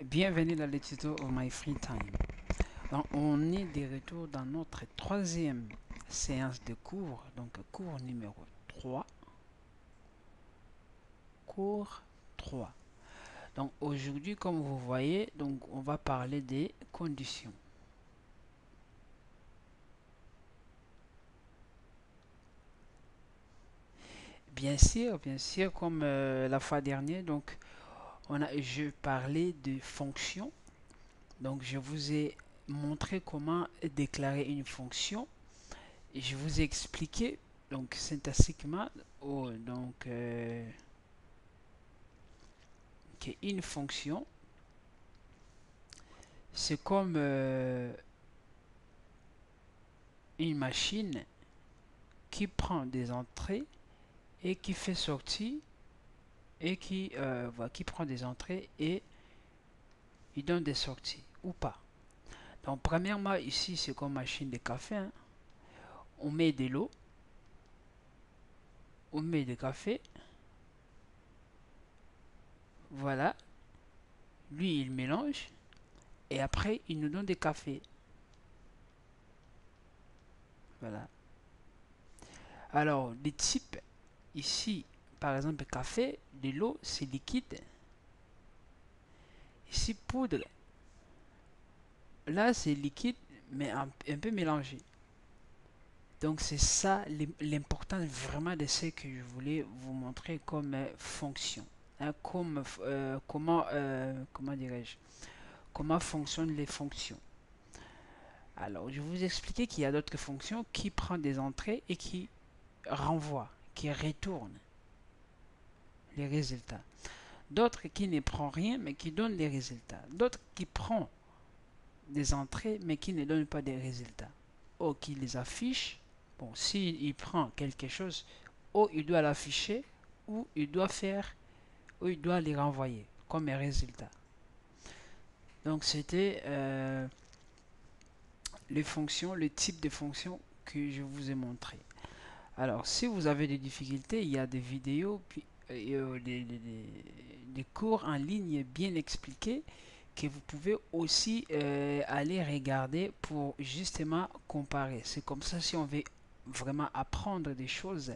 Bienvenue dans le tuto of My Free Time. Donc, on est de retour dans notre troisième séance de cours, donc cours numéro 3. Cours 3. Donc aujourd'hui, comme vous voyez, donc on va parler des conditions. Bien sûr, comme la fois dernière, donc je parlais de fonctions. Donc je vous ai montré comment déclarer une fonction. Et je vous ai expliqué donc syntaxiquement qu'une fonction c'est comme une machine qui prend des entrées et qui fait sortir et qui prend des entrées et il donne des sorties ou pas. Donc premièrement ici c'est comme machine de café, hein. On met de l'eau, on met du café, voilà, lui il mélange et après il nous donne des cafés, voilà. Alors les types ici, par exemple café, de l'eau c'est liquide, ici poudre, là c'est liquide mais un peu mélangé. Donc c'est ça l'importance vraiment de ce que je voulais vous montrer comme fonction. Hein, comment dirais-je, comment fonctionnent les fonctions. Alors je vous expliquais qu'il y a d'autres fonctions qui prennent des entrées et qui renvoient, qui retournent les résultats. D'autres qui ne prennent rien mais qui donnent des résultats. D'autres qui prennent des entrées mais qui ne donnent pas des résultats. Ou qui les affichent. Bon, s'il prend quelque chose, ou il doit l'afficher, ou il doit les renvoyer comme un résultat. Donc c'était les fonctions, le type de fonctions que je vous ai montré. Alors, si vous avez des difficultés, il y a des vidéos, puis des cours en ligne bien expliqués que vous pouvez aussi aller regarder pour justement comparer. C'est comme ça, si on veut vraiment apprendre des choses,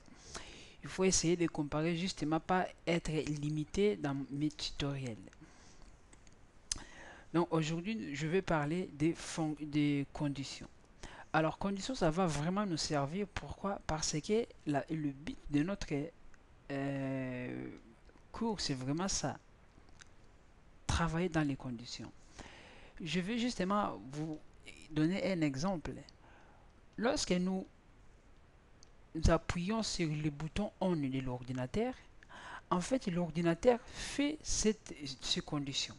il faut essayer de comparer, justement pas être limité dans mes tutoriels. Donc aujourd'hui, je vais parler des conditions. Alors, conditions, ça va vraiment nous servir. Pourquoi? Parce que le but de notre euh, cours, c'est vraiment ça. Travailler dans les conditions. Je vais justement vous donner un exemple. Lorsque nous appuyons sur le bouton on de l'ordinateur, en fait, l'ordinateur fait ces conditions.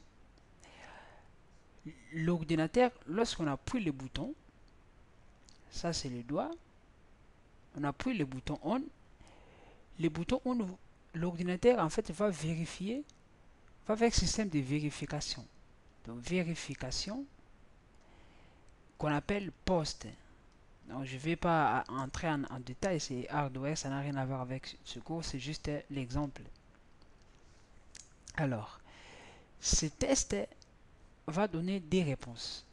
L'ordinateur, lorsqu'on appuie le bouton, ça c'est le doigt, on appuie le bouton on, l'ordinateur en fait va vérifier, va faire un système de vérification. Donc vérification qu'on appelle post. Donc je ne vais pas entrer en détail, c'est hardware, ça n'a rien à voir avec ce cours, c'est juste l'exemple. Alors, ce test va donner des réponses.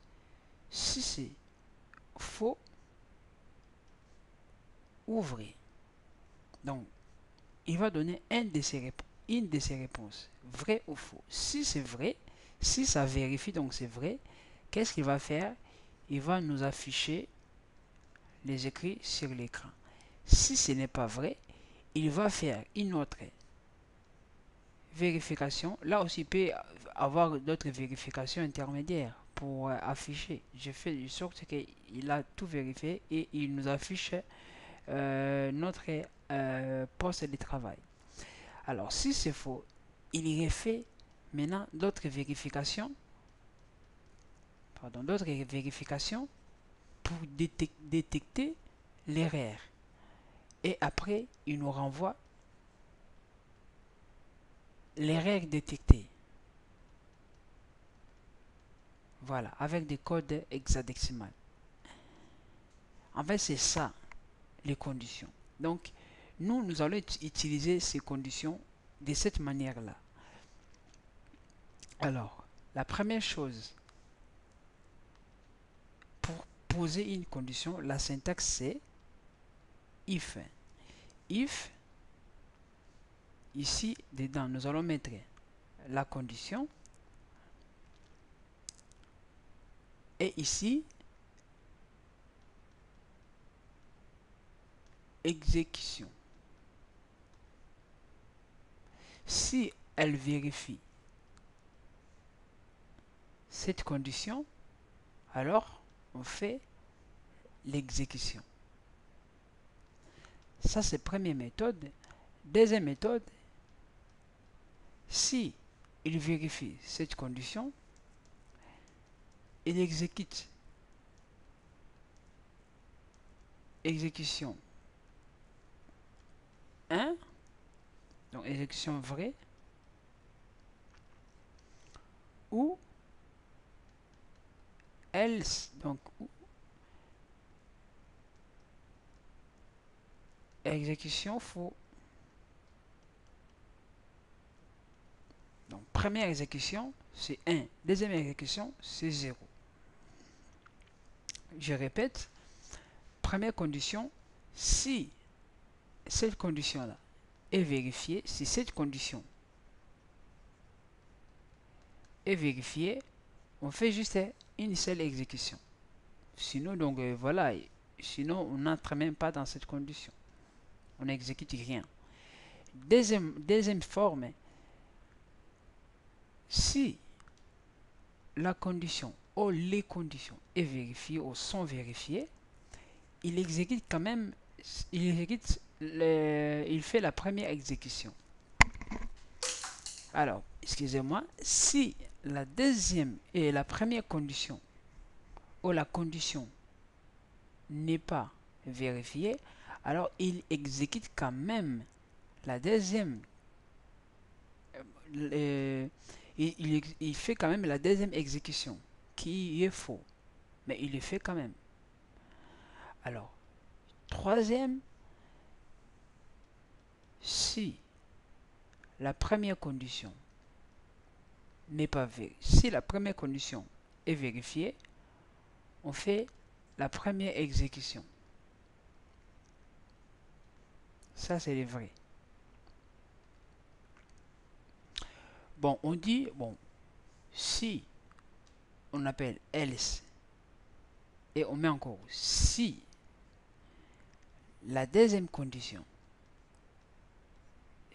Si c'est faux, ouvrez. Donc, il va donner une de ces réponses, vrai ou faux. Si c'est vrai, si ça vérifie, donc c'est vrai, qu'est-ce qu'il va faire? Il va nous afficher les écrits sur l'écran. Si ce n'est pas vrai, il va faire une autre vérification. Là aussi, il peut avoir d'autres vérifications intermédiaires pour afficher. Je fais de sorte qu'il a tout vérifié et il nous affiche notre poste de travail. Alors, si c'est faux, il refait maintenant d'autres vérifications pour détecter l'erreur. Et après, il nous renvoie l'erreur détectée. Voilà, avec des codes hexadécimales. En fait, c'est ça, les conditions. Donc, nous allons utiliser ces conditions de cette manière-là. Alors, La première chose, pour poser une condition, la syntaxe c'est if. If, ici, dedans, nous allons mettre la condition. Et ici, exécution. Si elle vérifie cette condition, alors on fait l'exécution. Ça, c'est la première méthode. Deuxième méthode, si il vérifie cette condition, il exécute exécution 1, donc exécution vraie, ou else, donc exécution faux. Donc première exécution c'est 1, deuxième exécution c'est 0. Je répète, première condition, si cette condition là est vérifiée, si cette condition est vérifiée, on fait juste une seule exécution. Sinon, donc voilà, sinon on n'entre même pas dans cette condition. On n'exécute rien. Deuxième forme, si la condition ou les conditions est vérifiée ou sont vérifiées, il exécute quand même, il fait la première exécution. Alors, excusez-moi, si la deuxième et la première condition ou la condition n'est pas vérifiée, alors il exécute quand même la deuxième. Il fait quand même la deuxième exécution qui est faux, mais il le fait quand même. Alors, troisième, si la première condition n'est pas vérifiée, si la première condition est vérifiée, on fait la première exécution. Ça, c'est le vrai. Bon, on dit, bon, si on appelle else et on met encore si la deuxième condition,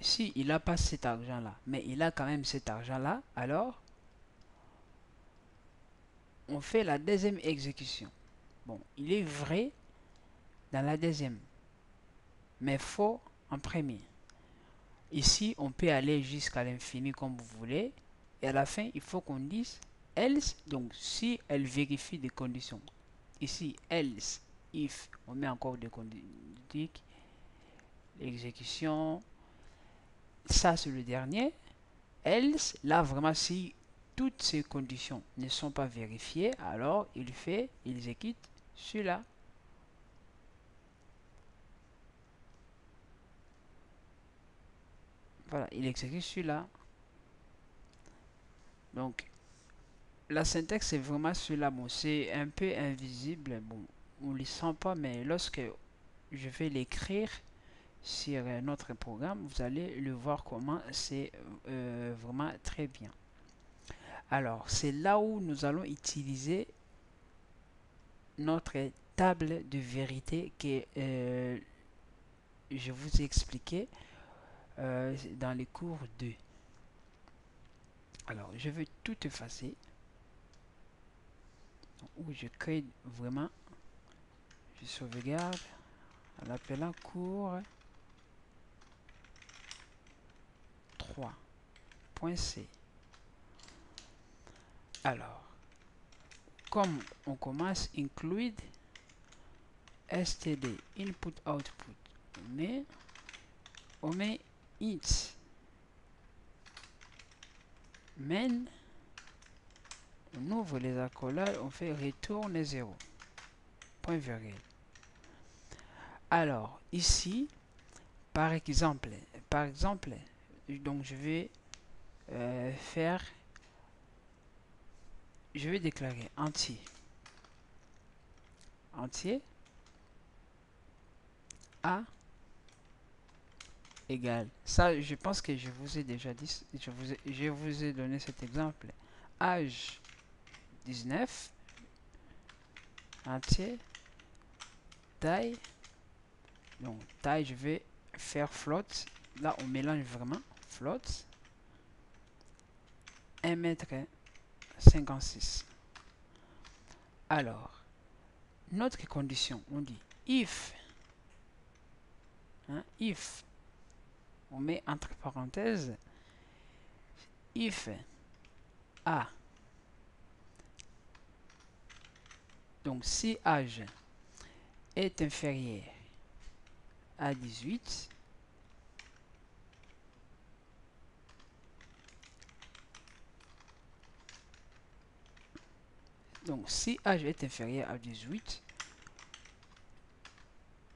si il n'a pas cet argent là, mais il a quand même cet argent là, alors on fait la deuxième exécution. Bon, il est vrai dans la deuxième, mais faux en premier. Ici, on peut aller jusqu'à l'infini comme vous voulez, et à la fin, il faut qu'on dise else, donc si elle vérifie des conditions. Ici, else, if, on met encore des conditions, l'exécution, ça c'est le dernier. Else, là vraiment si toutes ces conditions ne sont pas vérifiées, alors il exécute celui-là. Voilà, il exécute celui-là. Donc, la syntaxe est vraiment celui-là. Bon, c'est un peu invisible. Bon, on ne le sent pas, mais lorsque je vais l'écrire sur notre programme, vous allez le voir comment c'est vraiment très bien. Alors, c'est là où nous allons utiliser notre table de vérité que je vous ai expliqué dans les cours 2. Alors, je vais tout effacer. Où je crée vraiment, je sauvegarde en appelant cours 3.c. Alors, comme on commence include std input output, on met int main, on ouvre les accolades, on fait retourne 0, point virgule. Alors ici, par exemple, donc je vais faire je vais déclarer entier. Entier A égale. Ça, je pense que je vous ai déjà dit, je vous ai donné cet exemple. Âge 19, entier, taille. Donc, taille, je vais faire float. Là, on mélange vraiment. Float. 1,56 m. Alors, notre condition, on dit if, if, on met entre parenthèses, if A, donc si âge est inférieur à 18, donc si âge est inférieur à 18,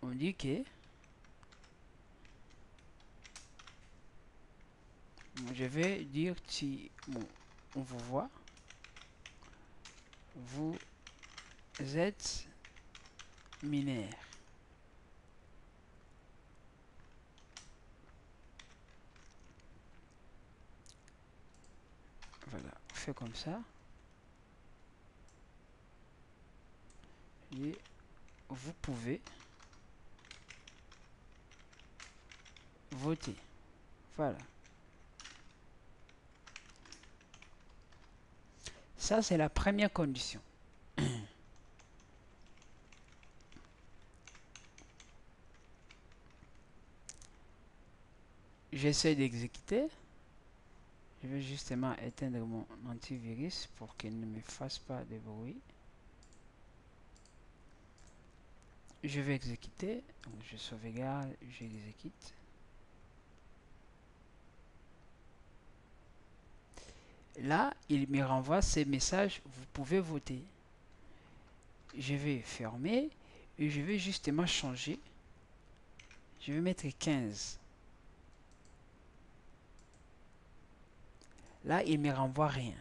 on dit que je vais dire si bon, on vous voit, vous êtes mineur. Voilà, on fait comme ça. Et vous pouvez voter. Voilà. Ça, c'est la première condition. J'essaie d'exécuter. Je vais justement éteindre mon antivirus pour qu'il ne me fasse pas de bruit. Je vais exécuter. Donc je sauvegarde, j'exécute. Là, il me renvoie ces messages. Vous pouvez voter. Je vais fermer et je vais justement changer. Je vais mettre 15. Là, il ne me renvoie rien.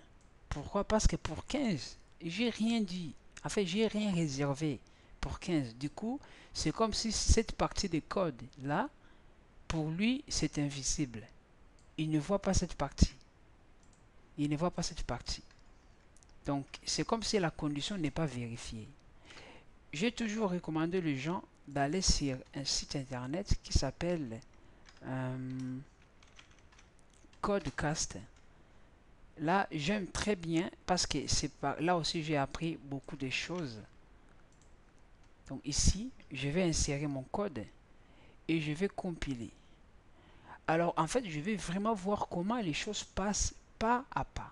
Pourquoi? Parce que pour 15, j'ai rien dit. En fait, j'ai rien réservé pour 15. Du coup, c'est comme si cette partie de code là, pour lui, c'est invisible. Il ne voit pas cette partie. Il ne voit pas cette partie. Donc, c'est comme si la condition n'est pas vérifiée. J'ai toujours recommandé aux gens d'aller sur un site internet qui s'appelle Codecast. Là, j'aime très bien parce que c'est là aussi j'ai appris beaucoup de choses. Donc ici, je vais insérer mon code et je vais compiler. Alors en fait, je vais vraiment voir comment les choses passent pas à pas.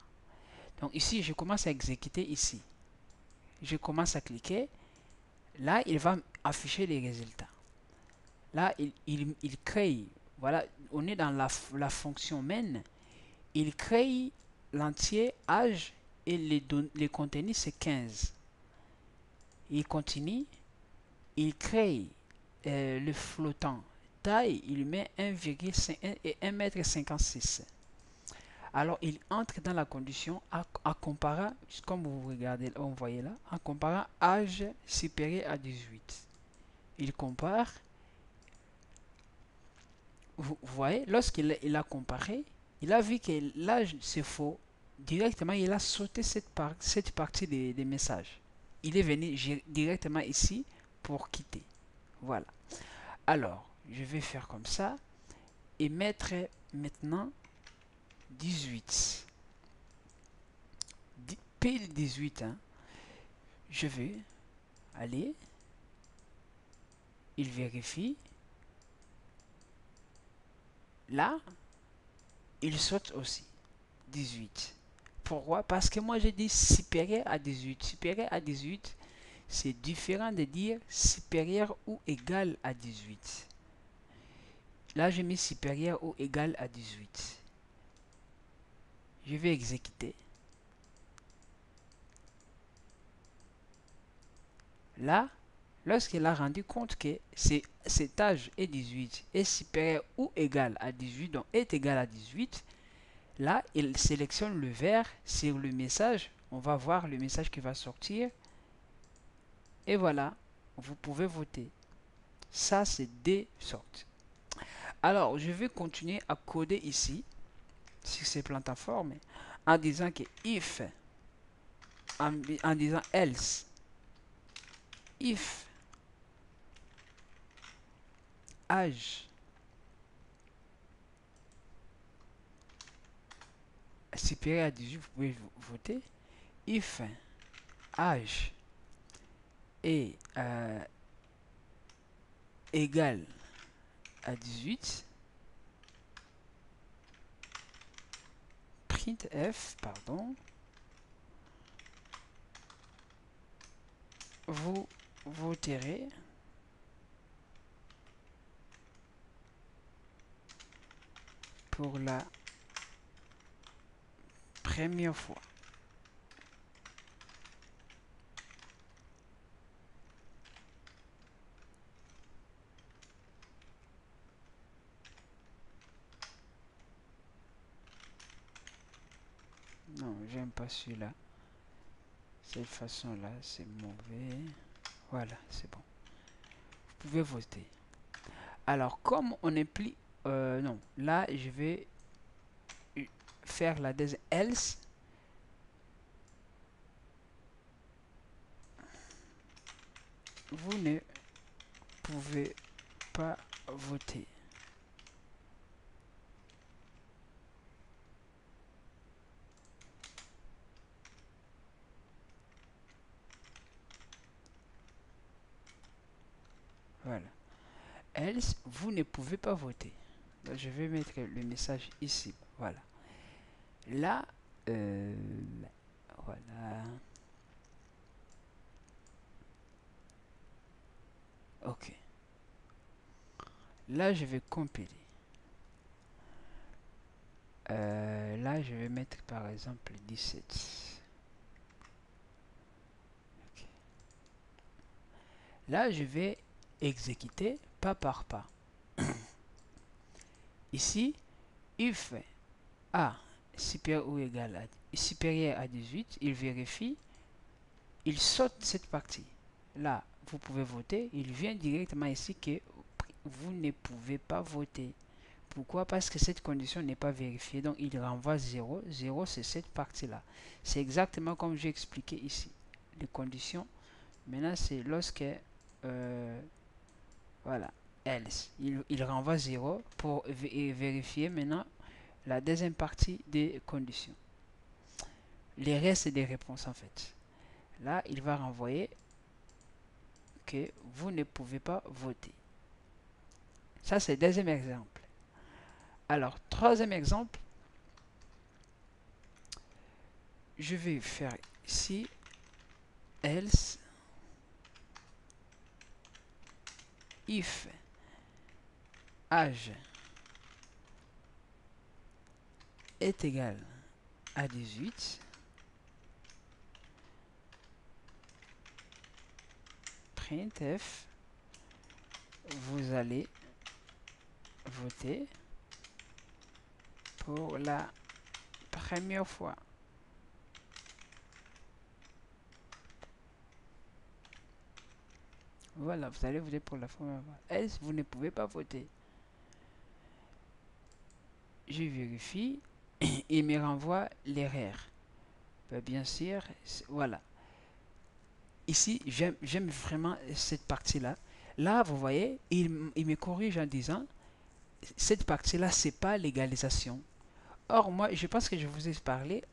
Donc ici, je commence à exécuter ici. Je commence à cliquer. Là, il va afficher les résultats. Là, il crée. Voilà, on est dans la fonction main. Il crée l'entier âge et les contenus, c'est 15. Il continue. Il crée le flottant. Taille, il met 1,5 et 1,56 m. Alors, il entre dans la condition à comparer, comme vous regardez, vous voyez là, en comparant âge supérieur à 18. Il compare. Vous voyez, lorsqu'il a comparé, il a vu que l'âge c'est faux. Directement, il a sauté cette partie des messages. Il est venu directement ici pour quitter. Voilà. Alors, je vais faire comme ça et mettre maintenant 18. Pile 18. Hein. Je vais aller. Il vérifie. Là, il saute aussi. 18. Pourquoi? Parce que moi, j'ai dit supérieur à 18. Supérieur à 18, c'est différent de dire supérieur ou égal à 18. Là, j'ai mis supérieur ou égal à 18. Je vais exécuter. Là, lorsqu'il a rendu compte que cet âge est 18 est supérieur ou égal à 18, donc est égal à 18, Là, il sélectionne le vert sur le message. On va voir le message qui va sortir. Et voilà, vous pouvez voter. Ça, c'est des sortes. Alors, je vais continuer à coder ici, sur ces plateformes, en disant que if, en disant else, if âge supérieur à 18, vous pouvez voter. If âge est égal à 18, printf, pardon, vous voterez pour la première fois. Non, j'aime pas celui-là. Cette façon-là, c'est mauvais. Voilà, c'est bon. Vous pouvez voter. Alors, comme on est plus... non, là, je vais faire la deuxième else. Vous ne pouvez pas voter. Voilà. Else, vous ne pouvez pas voter. Donc, je vais mettre le message ici. Voilà. Là, voilà. Ok. Là, je vais compiler. Là, je vais mettre par exemple 17. Ok. Là, je vais exécuter pas par pas. Ici, if A supérieur ou égal à, supérieur à 18, il vérifie, il saute cette partie. Là, vous pouvez voter. Il vient directement ici que vous ne pouvez pas voter. Pourquoi? Parce que cette condition n'est pas vérifiée. Donc, il renvoie 0. 0, c'est cette partie-là. C'est exactement comme j'ai expliqué ici. Les conditions. Maintenant, c'est lorsque... voilà. Else. Il renvoie 0 pour vérifier maintenant la deuxième partie des conditions. Les restes des réponses, en fait. Là, il va renvoyer que vous ne pouvez pas voter. Ça, c'est le deuxième exemple. Alors, troisième exemple, je vais faire ici else if âge est égal à 18, printf, vous allez voter pour la première fois. Voilà, vous allez voter pour la première fois. Else, vous ne pouvez pas voter. Je vérifie, il me renvoie l'erreur. Bien sûr, voilà. Ici, j'aime vraiment cette partie-là. Là, vous voyez, il me corrige en disant, cette partie-là, c'est pas l'égalisation. Or, moi, je pense que je vous ai parlé,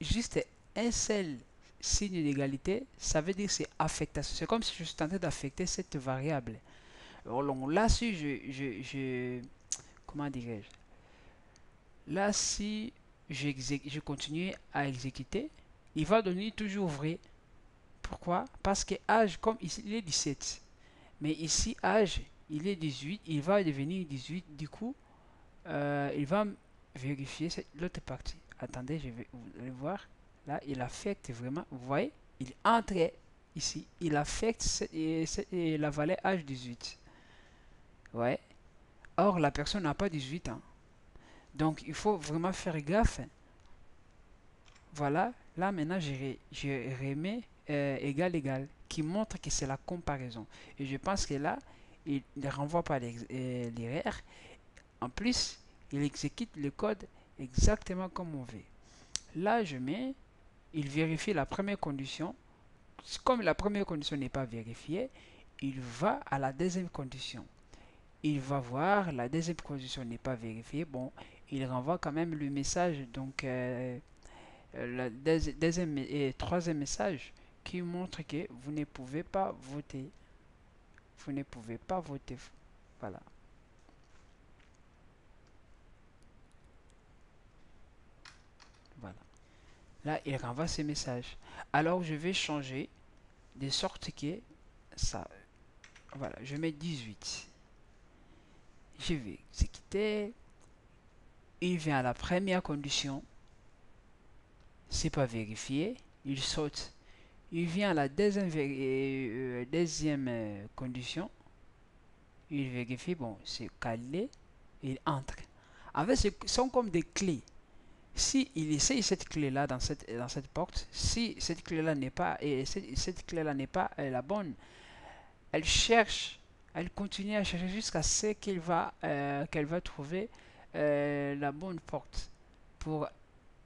juste un seul signe d'égalité, ça veut dire c'est affectation. C'est comme si je suis en train d'affecter cette variable. Alors là, si comment dirais-je? Là, si je continue à exécuter, il va donner toujours vrai. Pourquoi? Parce que âge, comme ici, il est 17. Mais ici, âge, il est 18. Il va devenir 18. Du coup, il va vérifier l'autre partie. Attendez, je vais vous allez voir. Là, il affecte vraiment. Vous voyez, il entre ici. Il affecte la valeur âge 18. Ouais. Or, la personne n'a pas 18 ans. Donc, il faut vraiment faire gaffe. Voilà, là maintenant, je remets égal, égal, qui montre que c'est la comparaison. Et je pense que là, il ne renvoie pas l'erreur. En plus, il exécute le code exactement comme on veut. Là, je mets, il vérifie la première condition. Comme la première condition n'est pas vérifiée, il va à la deuxième condition. Il va voir, la deuxième condition n'est pas vérifiée. Bon, il renvoie quand même le message, donc le deuxième et troisième message qui montre que vous ne pouvez pas voter. Vous ne pouvez pas voter. Voilà. Voilà. Là, il renvoie ce message. Alors, je vais changer de sorte que ça. Voilà, je mets 18. Je vais exécuter. Il vient à la première condition. C'est pas vérifié. Il saute. Il vient à la deuxième condition. Il vérifie. Bon, c'est calé. Il entre. En fait, ce sont comme des clés. Si il essaye cette clé-là dans cette porte, si cette clé-là n'est pas, et cette clé-là n'est pas la bonne, elle cherche, elle continue à chercher jusqu'à ce qu'elle va trouver la bonne porte pour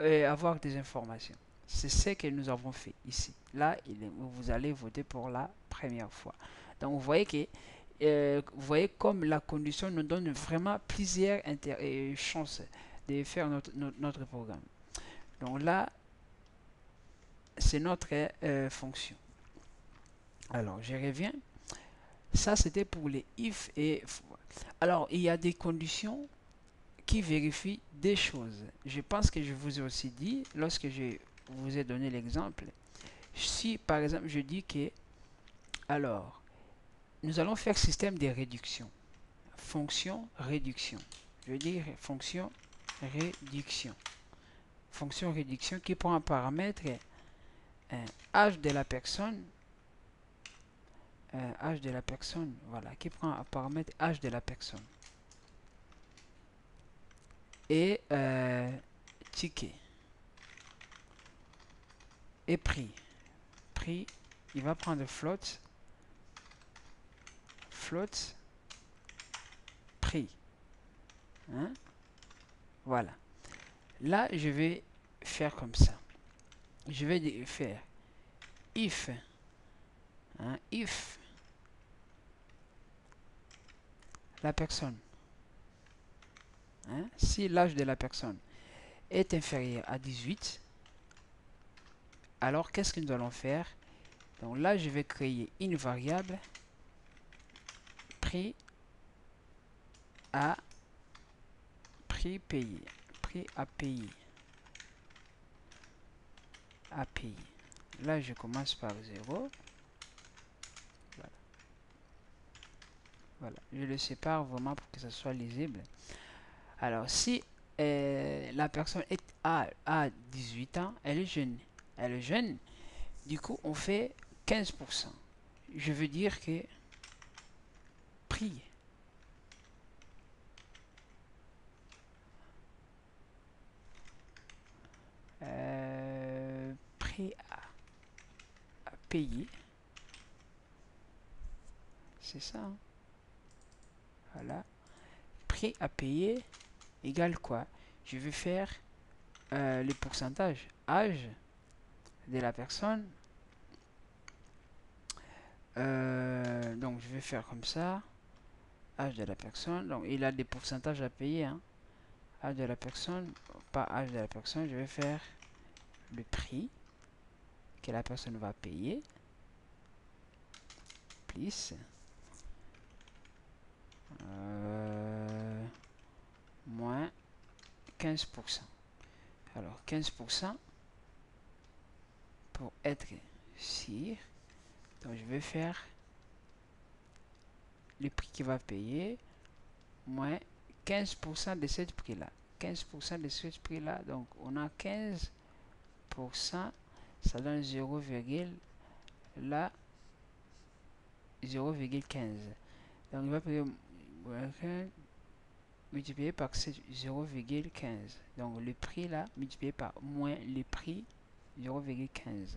avoir des informations. C'est ce que nous avons fait ici. Là, vous allez voter pour la première fois. Donc, vous voyez comme la condition nous donne vraiment plusieurs chances de faire notre programme. Donc là, c'est notre fonction. Alors, je reviens. Ça, c'était pour les if et... Alors, il y a des conditions qui vérifient des choses. Je pense que je vous ai aussi dit, lorsque je vous ai donné l'exemple, si par exemple je dis que, alors, nous allons faire système de réduction. Fonction réduction. Je veux dire fonction réduction. Fonction réduction qui prend un paramètre âge de la personne. Âge de la personne, voilà, qui prend un paramètre âge de la personne. Et ticket. Et prix. Prix, il va prendre float. Float. Prix. Hein? Voilà. Là, je vais faire comme ça. Je vais faire if. Hein? If la personne. Hein? Si l'âge de la personne est inférieur à 18, alors qu'est-ce que nous allons faire? Donc là, je vais créer une variable prix à prix payé. Prix à payer. À payer. Là, je commence par 0. Voilà. Voilà. Je le sépare vraiment pour que ça soit lisible. Alors, si la personne a 18 ans, elle est jeune. Elle est jeune. Du coup, on fait 15%. Je veux dire que prix prix à payer, c'est ça, hein? Voilà, prix à payer égale quoi? Je vais faire le pourcentage âge de la personne. Donc je vais faire comme ça, âge de la personne. Donc il a des pourcentages à payer, hein. Âge de la personne, pas âge de la personne. Je vais faire le prix que la personne va payer plus moins 15%. Alors 15% pour être sûr. Donc je vais faire le prix qu'il va payer moins 15% de ce prix là. 15% de ce prix là. Donc on a 15%. Ça donne 0, là 0,15. Donc il va payer multiplié par 0,15. Donc le prix là multiplié par moins le prix 0,15.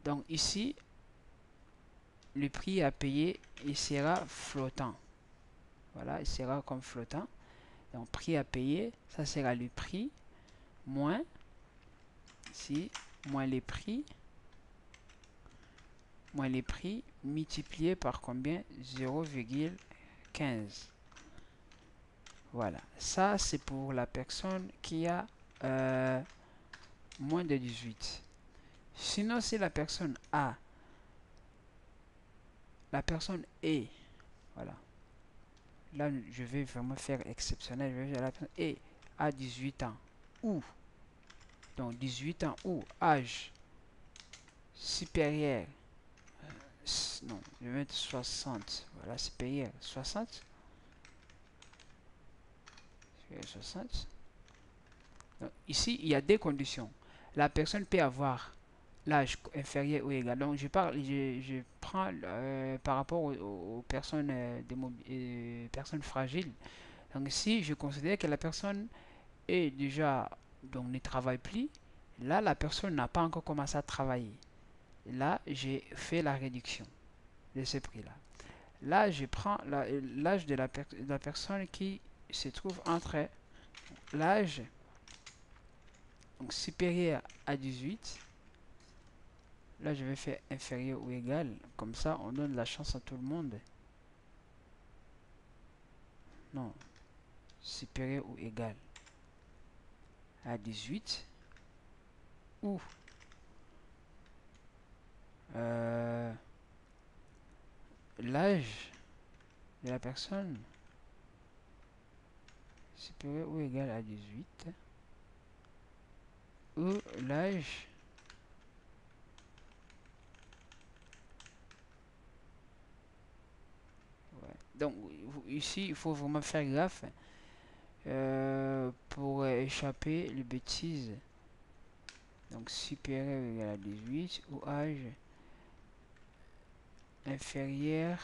Donc ici, le prix à payer, il sera flottant. Voilà, il sera comme flottant. Donc prix à payer, ça sera le prix moins, ici, moins les prix multiplié par combien? 0,15. Voilà, ça c'est pour la personne qui a moins de 18. Sinon, si la personne a, la personne est, voilà, là je vais vraiment faire exceptionnel, je vais faire la personne est à 18 ans, ou, donc 18 ans, ou âge supérieur, non, je vais mettre 60, voilà, supérieur, 60, 60. Donc, ici, il y a des conditions. La personne peut avoir l'âge inférieur ou égal. Donc, je prends par rapport aux personnes, personnes fragiles. Donc, si je considère que la personne est déjà, donc ne travaille plus, là, la personne n'a pas encore commencé à travailler. Là, j'ai fait la réduction de ce prix-là. Là, je prends l'âge de la personne qui se trouve entre l'âge supérieur à 18. Là, je vais faire inférieur ou égal. Comme ça, on donne la chance à tout le monde. Non, supérieur ou égal à 18. Ou l'âge de la personne supérieur ou égal à 18. Ou l'âge donc ici il faut vraiment faire gaffe pour échapper les bêtises. Donc supérieur ou égal à 18 ou âge inférieur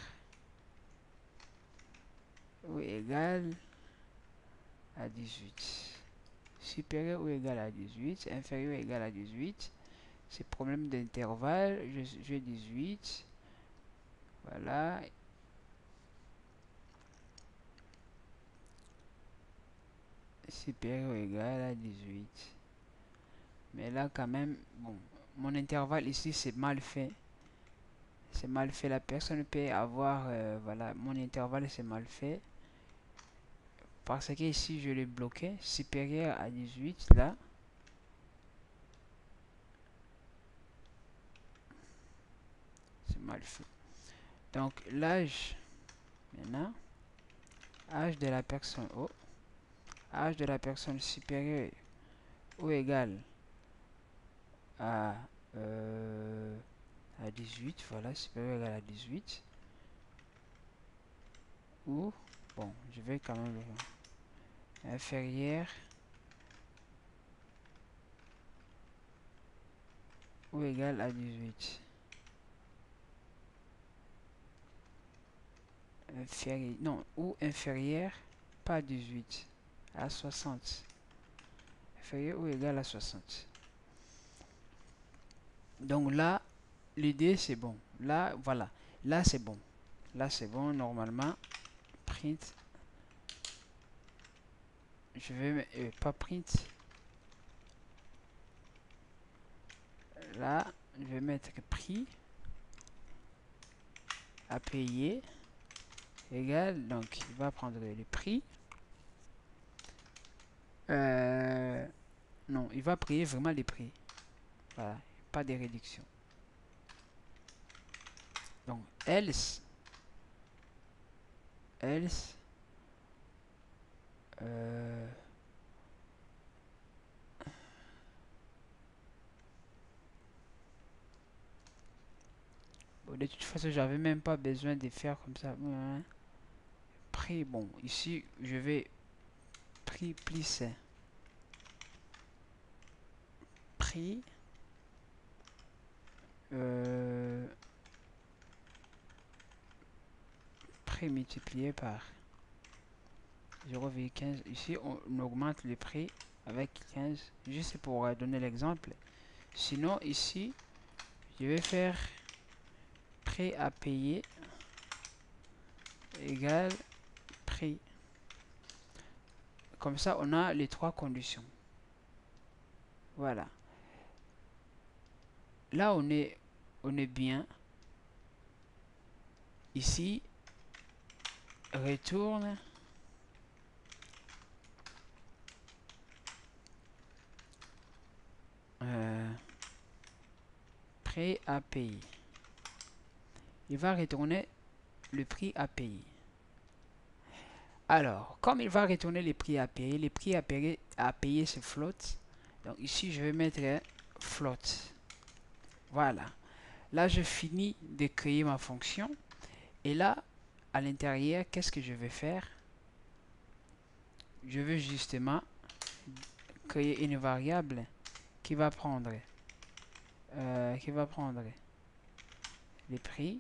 ou égal à 18. Supérieur ou égal à 18, inférieur ou égal à 18. C'est problème d'intervalle, j'ai 18. Voilà. Supérieur ou égal à 18. Mais là quand même, bon, mon intervalle ici c'est mal fait. C'est mal fait, la personne peut avoir, voilà, mon intervalle c'est mal fait. Parce que ici je l'ai bloqué, supérieur à 18 là. C'est mal fait. Donc l'âge, maintenant, âge de la personne, oh, âge de la personne supérieure ou égal à, à 18, voilà, supérieur ou égal à 18. Ou, bon, je vais quand même le inférieur ou égal à 18. Inférieur, non, ou inférieur, pas 18, à 60. Inférieur ou égal à 60. Donc là, l'idée c'est bon. Là, voilà. Là c'est bon. Là c'est bon. Normalement, print. Je vais pas print. Là, je vais mettre prix à payer égal. Donc, il va prendre le prix. Non, il va payer vraiment les prix. Voilà, pas de réduction. Donc, else, else, bon, de toute façon, j'avais même pas besoin de faire comme ça. Prix, bon, ici, je vais prix plus prix prix multiplié par 0,15. Ici, on augmente le prix avec 15, juste pour donner l'exemple. Sinon, ici, je vais faire prix à payer égale prix. Comme ça, on a les trois conditions. Voilà. Là, on est bien. Ici, retourne prix à payer. Il va retourner le prix à payer. Alors, comme il va retourner les prix à payer se flotte. Donc ici, je vais mettre flotte. Voilà. Là, je finis de créer ma fonction. Et là, à l'intérieur, qu'est-ce que je vais faire? Je veux justement créer une variable qui va prendre les prix.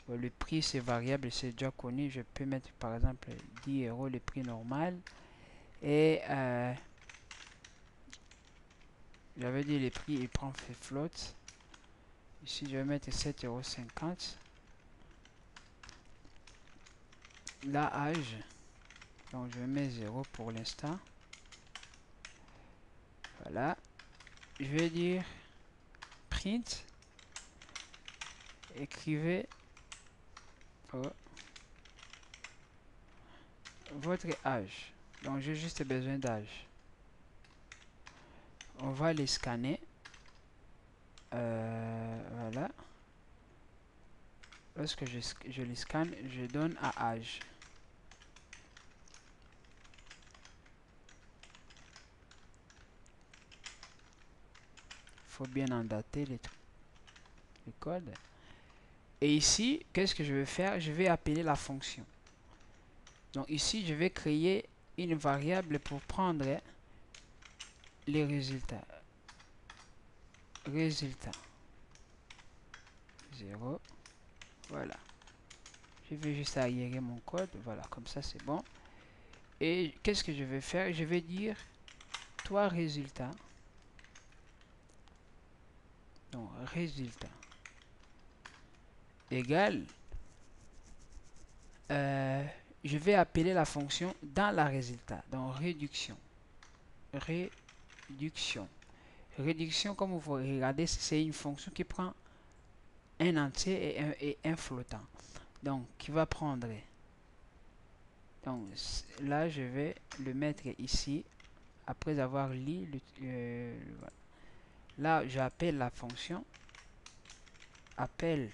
Le prix, c'est variable, c'est déjà connu. Je peux mettre par exemple 10 euros le prix normal. Et j'avais dit les prix, il prend fait flotte. Ici, je vais mettre 7,50 €. La âge, donc je mets 0 pour l'instant. Voilà. Je vais dire print. Écrivez votre âge. Donc j'ai juste besoin d'âge. On va les scanner. Voilà. Lorsque je les scanne, je donne à âge. Faut bien en dater les codes. Et ici, qu'est-ce que je vais faire? Je vais appeler la fonction. Donc ici, je vais créer une variable pour prendre les résultats. Résultat 0. Voilà. Je vais juste aérer mon code. Voilà, comme ça c'est bon. Et qu'est-ce que je vais faire? Je vais dire toi résultat. Donc résultat égale. Je vais appeler la fonction dans la résultat. Donc réduction. Réduction. Réduction, comme vous regardez, c'est une fonction qui prend un entier et un flottant. Donc, qui va prendre. Donc, là, je vais le mettre ici. Après avoir lu voilà. Là, j'appelle la fonction. Appel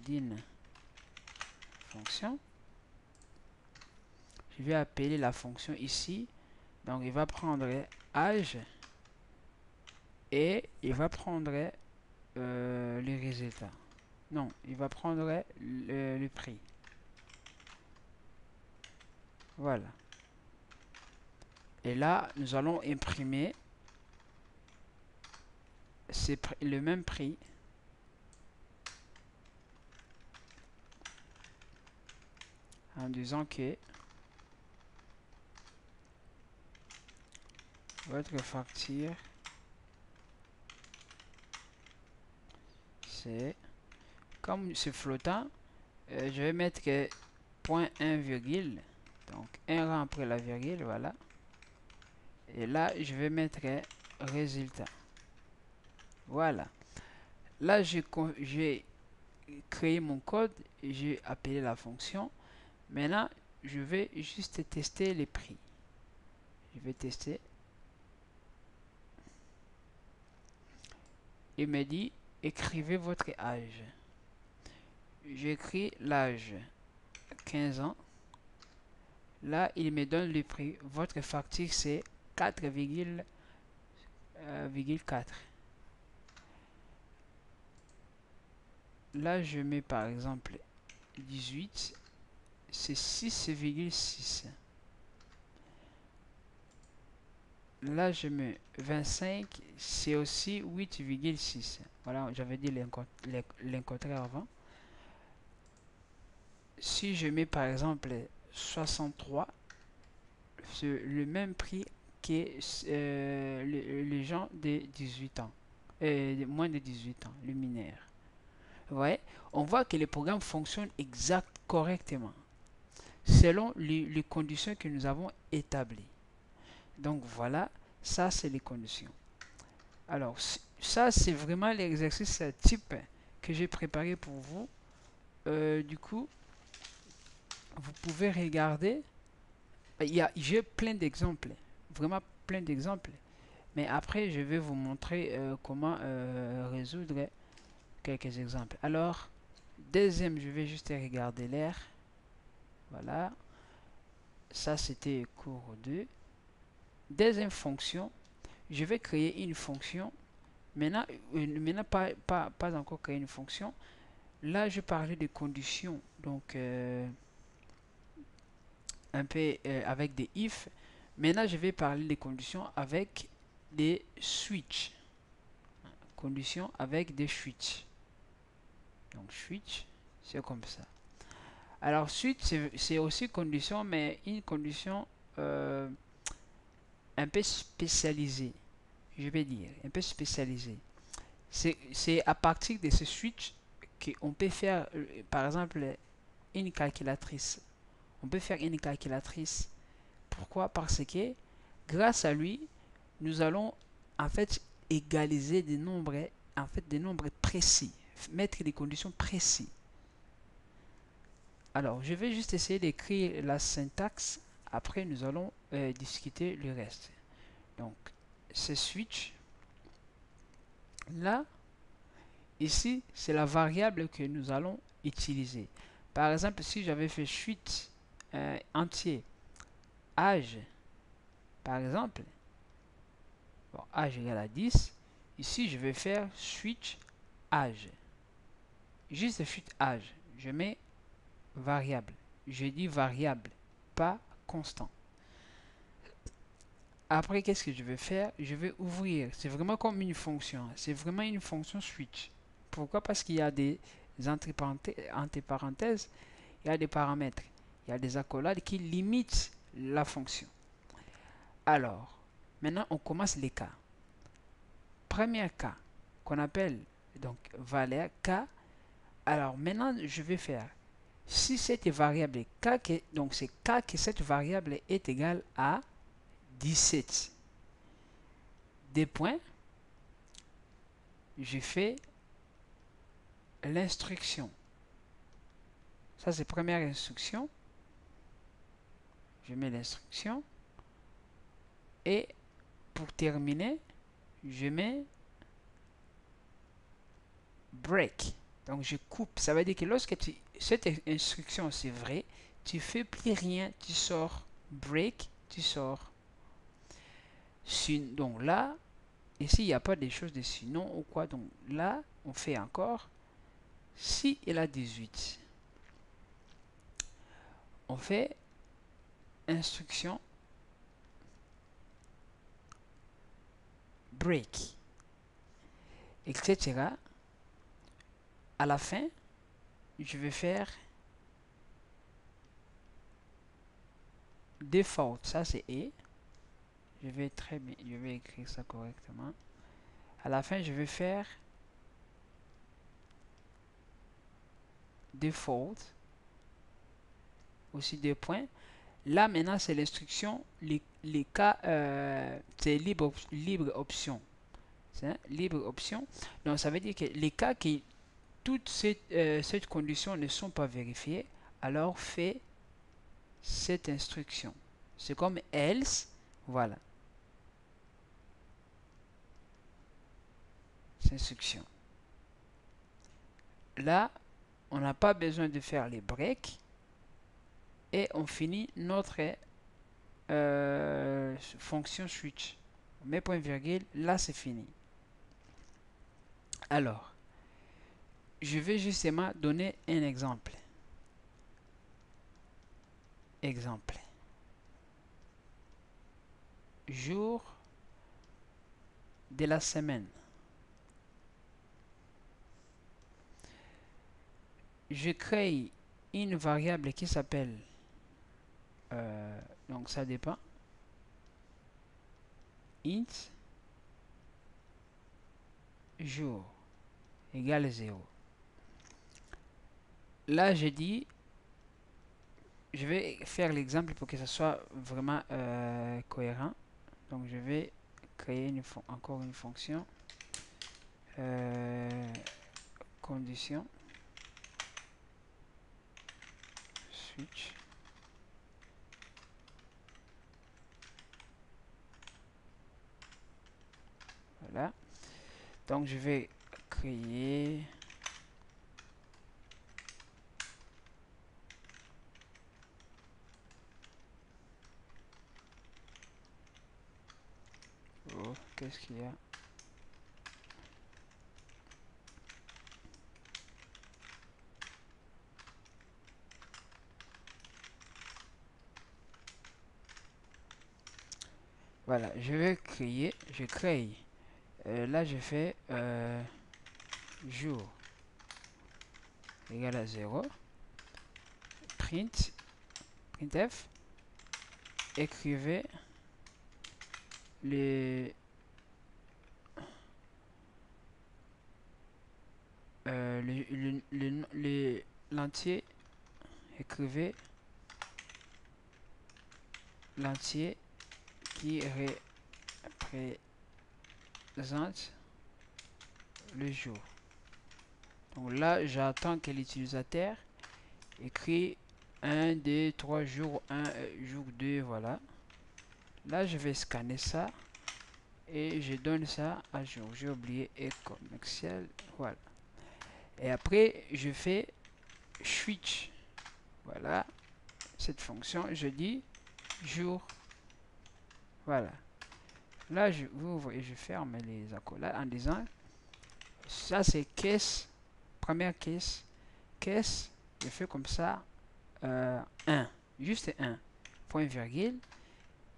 d'une fonction. Je vais appeler la fonction ici. Donc, il va prendre âge. Et il va prendre les résultats. Non, il va prendre le prix. Voilà. Et là, nous allons imprimer le même prix en disant que votre facture c'est comme c'est flottant, je vais mettre que 0.1 virgule, donc un rang après la virgule, voilà. Et là, je vais mettre résultat. Voilà. Là, j'ai créé mon code et j'ai appelé la fonction. Maintenant, je vais juste tester les prix. Je vais tester. Il me dit, écrivez votre âge. J'écris l'âge 15 ans. Là, il me donne le prix. Votre facture, c'est 4,4. Là, je mets par exemple 18. C'est 6,6. Là, je mets 25. C'est aussi 8,6. Voilà, j'avais dit l'encontré avant. si je mets par exemple 63, c'est le même prix que les gens de 18 ans, moins de 18 ans, le mineur. Vous voyez, on voit que le programme fonctionne correctement selon les conditions que nous avons établies. Donc voilà, ça c'est les conditions. Alors ça c'est vraiment l'exercice type que j'ai préparé pour vous. Du coup, vous pouvez regarder. J'ai plein d'exemples, vraiment plein d'exemples. Mais après, je vais vous montrer comment résoudre quelques exemples. Alors, deuxième, je vais juste regarder l'air. Voilà. Ça, c'était cours 2. Deuxième fonction, je vais créer une fonction. Maintenant pas encore créer une fonction. Là, je parlais de conditions. Donc, un peu avec des if. Maintenant, je vais parler des conditions avec des switch. Conditions avec des switch. Donc, switch, c'est comme ça. Alors, switch, c'est aussi condition, mais une condition un peu spécialisée. Je vais dire, un peu spécialisée. C'est à partir de ce switch qu'on peut faire, par exemple, une calculatrice. On peut faire une calculatrice. Pourquoi? Parce que grâce à lui, nous allons en fait égaliser des nombres, des nombres précis, mettre des conditions précises. Alors, je vais juste essayer d'écrire la syntaxe. Après, nous allons discuter le reste. Donc, ce switch là, ici, c'est la variable que nous allons utiliser. Par exemple, si j'avais fait switch entier âge, par exemple, bon, âge égale à 10, ici, je vais faire switch âge. Juste switch âge. Je mets variable. Je dis variable, pas constant. Après, qu'est-ce que je vais faire? Je vais ouvrir. C'est vraiment comme une fonction. C'est vraiment une fonction switch. Pourquoi? Parce qu'il y a des entre parenthèses, il y a des paramètres. Il y a des accolades qui limitent la fonction. Alors, maintenant, on commence les cas. Premier cas, qu'on appelle donc valeur k. Alors, maintenant, je vais faire si cette variable k, donc c'est k que cette variable est égale à 17. Des points, je fais l'instruction. Ça, c'est première instruction. Je mets l'instruction. Et pour terminer, je mets break. Donc, je coupe. Ça veut dire que lorsque cette instruction, c'est vrai, tu fais plus rien, tu sors break, tu sors. Donc là, ici, il n'y a pas des choses de sinon ou quoi. Donc là, on fait encore. Si il a 18, on fait instruction break, etc. À la fin, je vais faire default. Ça, c'est et. Je vais écrire ça correctement. À la fin, je vais faire default. Aussi deux points. Là, maintenant, c'est l'instruction. Les cas, c'est libre option. C'est libre option. Donc, ça veut dire que les cas qui toutes ces conditions ne sont pas vérifiées, alors fait cette instruction. C'est comme else. Voilà. Cette instruction. Là, on n'a pas besoin de faire les breaks. Et on finit notre fonction switch. On met point virgule. Là, c'est fini. Alors, je vais justement donner un exemple. Exemple. Jour de la semaine. Je crée une variable qui s'appelle, donc ça dépend, int jour égale 0. Là, je dis, je vais faire l'exemple pour que ça soit vraiment cohérent. Donc, je vais créer encore une fonction condition switch. Voilà. Donc, je vais créer qu'est-ce qu'il y a? Voilà, je crée. Là, je fais jour égale à 0. Printf, écrivez l'entier, écrivez l'entier qui représente le jour. Donc là, j'attends que l'utilisateur écrit 1, 2, 3 jours, 1, jour 2, voilà. Là, je vais scanner ça et je donne ça à jour. J'ai oublié Ecom Excel, voilà. Et après, je fais switch. Voilà, cette fonction, je dis jour. Voilà. Là, vous voyez, je ferme les accolades en disant, ça c'est caisse, première caisse, je fais comme ça, 1, juste 1, point virgule.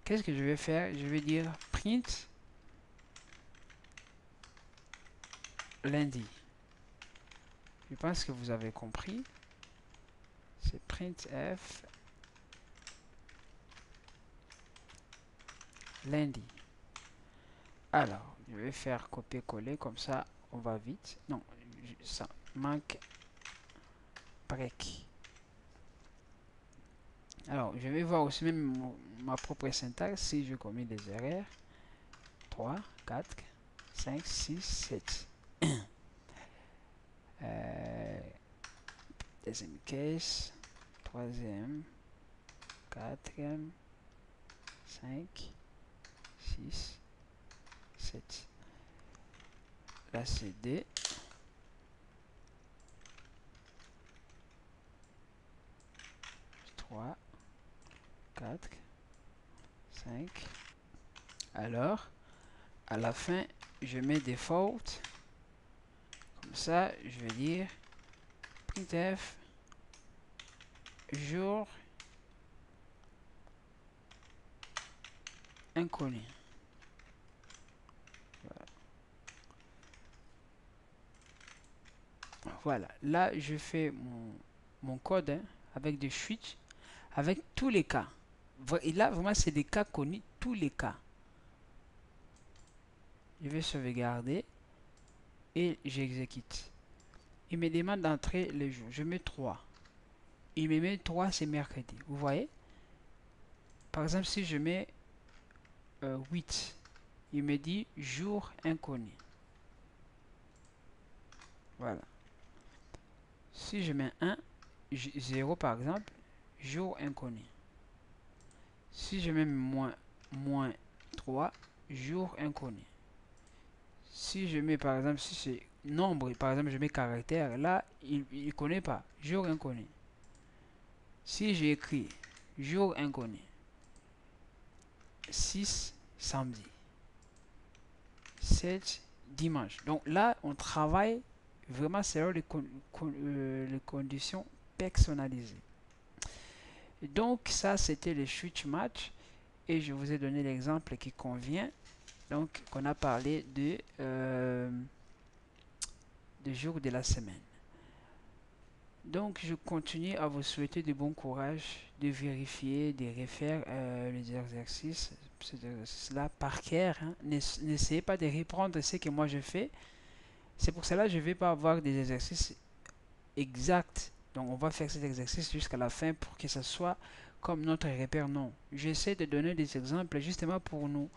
Qu'est-ce que je vais faire? Je vais dire print lundi. Je pense que vous avez compris. C'est printf lundi. Alors, je vais faire copier-coller, comme ça, on va vite. Non, ça manque break. Alors, je vais voir aussi même ma propre syntaxe si je commets des erreurs. 3, 4, 5, 6, 7. Deuxième case, troisième, quatrième, 5, 6, 7. Là, c'est D. 3, 4, 5. Alors, à la fin, je mets des fautes. Comme ça, je vais dire printf jour inconnu. Voilà. Là, je fais mon code avec des switches, avec tous les cas. Et là, vraiment, c'est des cas connus, tous les cas. Je vais sauvegarder et j'exécute. Il me demande d'entrer les jours. Je mets 3. Il me met 3, c'est mercredi. Vous voyez? Par exemple, si je mets 8, il me dit jour inconnu. Voilà. Si je mets 1, 0 par exemple, jour inconnu. Si je mets moins 3, jour inconnu. Si je mets par exemple, si c'est nombre, par exemple je mets caractère, là il ne connaît pas, jour inconnu. Si j'écris jour inconnu, 6 samedi, 7 dimanche. Donc là on travaille vraiment sur les conditions personnalisées. Et donc ça c'était le switch match et je vous ai donné l'exemple qui convient. Donc on a parlé de jour de la semaine. Donc, je continue à vous souhaiter de bon courage, de vérifier, de refaire les exercices, ces exercices-là par cœur. Hein. N'essayez pas de reprendre ce que moi je fais. C'est pour cela que je ne vais pas avoir des exercices exacts. Donc, on va faire cet exercice jusqu'à la fin pour que ce soit comme notre repère. Non, j'essaie de donner des exemples justement pour nous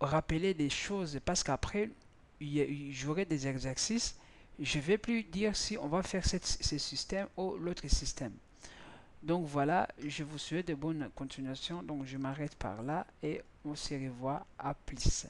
rappeler des choses parce qu'après, j'aurai des exercices. Je ne vais plus dire si on va faire ce système ou l'autre système. Donc voilà, je vous souhaite de bonnes continuations. Donc je m'arrête par là et on se revoit à plus.